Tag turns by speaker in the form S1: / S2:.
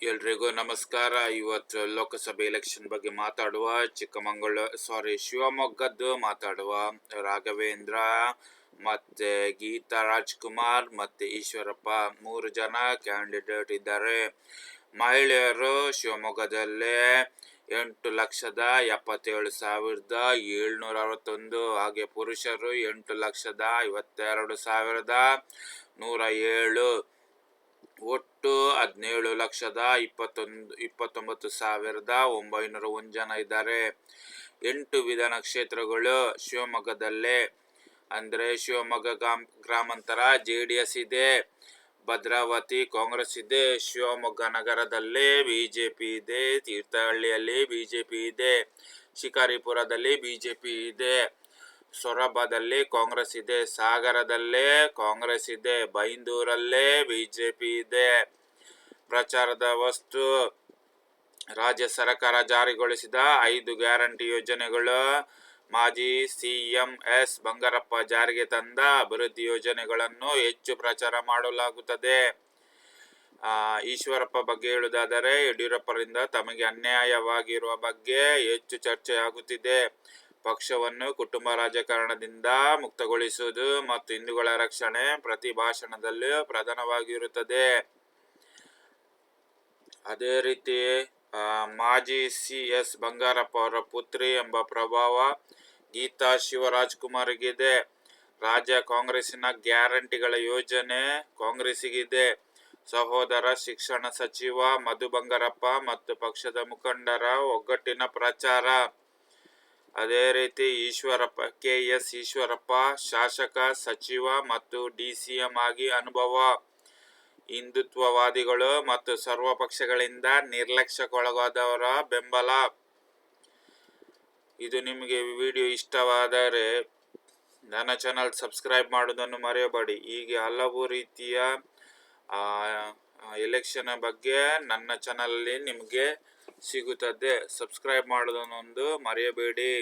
S1: ಎಲ್ರಿಗೂ ನಮಸ್ಕಾರ. ಇವತ್ತು ಲೋಕಸಭೆ ಎಲೆಕ್ಷನ್ ಬಗ್ಗೆ ಮಾತಾಡುವ. ಶಿವಮೊಗ್ಗದ್ದು ಮಾತಾಡುವ. ರಾಘವೇಂದ್ರ ಮತ್ತೆ ಗೀತಾ ರಾಜ್ಕುಮಾರ್ ಮತ್ತೆ ಈಶ್ವರಪ್ಪ 3 ಜನ ಕ್ಯಾಂಡಿಡೇಟ್ ಇದ್ದಾರೆ. ಮಹಿಳೆಯರು ಶಿವಮೊಗ್ಗದಲ್ಲೇ 8,77,761, ಹಾಗೆ ಪುರುಷರು 8,52,107, ಒಟ್ಟು 17,29,901 ಜನ ಇದ್ದಾರೆ. 8 ವಿಧಾನ ಕ್ಷೇತ್ರಗಳು ಶಿವಮೊಗ್ಗದಲ್ಲೇ. ಅಂದರೆ ಶಿವಮೊಗ್ಗ ಗ್ರಾಮಾಂತರ JDS ಇದೆ, ಭದ್ರಾವತಿ ಕಾಂಗ್ರೆಸ್ ಇದೆ, ಶಿವಮೊಗ್ಗ ನಗರದಲ್ಲಿ BJP ಇದೆ, ತೀರ್ಥಹಳ್ಳಿಯಲ್ಲಿ BJP ಇದೆ, ಶಿಕಾರಿಪುರದಲ್ಲಿ BJP ಇದೆ, ಸೊರಬದಲ್ಲಿ ಕಾಂಗ್ರೆಸ್ ಇದೆ, ಸಾಗರದಲ್ಲೇ ಕಾಂಗ್ರೆಸ್ ಇದೆ, ಬೈಂದೂರಲ್ಲೇ BJP ಇದೆ. ಪ್ರಚಾರದ ವಸ್ತು: ರಾಜ್ಯ ಸರ್ಕಾರ ಜಾರಿಗೊಳಿಸಿದ 5 ಗ್ಯಾರಂಟಿ ಯೋಜನೆಗಳು. ಮಾಜಿ CM S. ಬಂಗಾರಪ್ಪ ಜಾರಿಗೆ ತಂದ ಅಭಿವೃದ್ಧಿ ಯೋಜನೆಗಳನ್ನು ಹೆಚ್ಚು ಪ್ರಚಾರ ಮಾಡಲಾಗುತ್ತದೆ. ಈಶ್ವರಪ್ಪ ಬಗ್ಗೆ ಹೇಳುವುದಾದರೆ, ಯಡಿಯೂರಪ್ಪರಿಂದ ತಮಗೆ ಅನ್ಯಾಯವಾಗಿರುವ ಬಗ್ಗೆ ಹೆಚ್ಚು ಚರ್ಚೆಯಾಗುತ್ತಿದೆ. ಪಕ್ಷವನ್ನು ಕುಟುಂಬ ರಾಜಕಾರಣದಿಂದ ಮುಕ್ತಗೊಳಿಸುವುದು ಮತ್ತು ಹಿಂದೂಗಳ ರಕ್ಷಣೆ ಪ್ರತಿ ಭಾಷಣದಲ್ಲೂ ಪ್ರಧಾನವಾಗಿರುತ್ತದೆ. ಅದೇ ರೀತಿ ಮಾಜಿ CS ಬಂಗಾರಪ್ಪ ಅವರ ಪುತ್ರಿ ಎಂಬ ಪ್ರಭಾವ ಗೀತಾ ಶಿವರಾಜ್ಕುಮಾರ್ಗಿದೆ. ರಾಜ್ಯ ಕಾಂಗ್ರೆಸ್ಸಿನ ಗ್ಯಾರಂಟಿಗಳ ಯೋಜನೆ ಕಾಂಗ್ರೆಸ್ಸಿಗಿದೆ. ಸಹೋದರ ಶಿಕ್ಷಣ ಸಚಿವ ಮಧು ಬಂಗಾರಪ್ಪ ಮತ್ತು ಪಕ್ಷದ ಮುಖಂಡರ ಒಗ್ಗಟ್ಟಿನ ಪ್ರಚಾರ. ಅದೇ ರೀತಿ KS ಈಶ್ವರಪ್ಪ ಶಾಸಕ, ಸಚಿವ ಮತ್ತು DCM ಆಗಿ ಅನುಭವ. ಹಿಂದುತ್ವವಾದಿಗಳು ಮತ್ತು ಸರ್ವ ಪಕ್ಷಗಳಿಂದ ನಿರ್ಲಕ್ಷ್ಯಕ್ಕೊಳಗಾದವರ ಬೆಂಬಲ. ಇದು ನಿಮಗೆ ವಿಡಿಯೋ ಇಷ್ಟವಾದರೆ ನನ್ನ ಚಾನಲ್ ಸಬ್ಸ್ಕ್ರೈಬ್ ಮಾಡೋದನ್ನು ಮರೆಯಬೇಡಿ. ಹೀಗೆ ಹಲವು ರೀತಿಯ ಎಲೆಕ್ಷನ್ ಬಗ್ಗೆ ನನ್ನ ಚಾನಲಲ್ಲಿ ನಿಮಗೆ ಸಿಗುತ್ತದೆ. ಸಬ್ಸ್ಕ್ರೈಬ್ ಮಾಡೋದನ್ನೊಂದು ಮರೆಯಬೇಡಿ.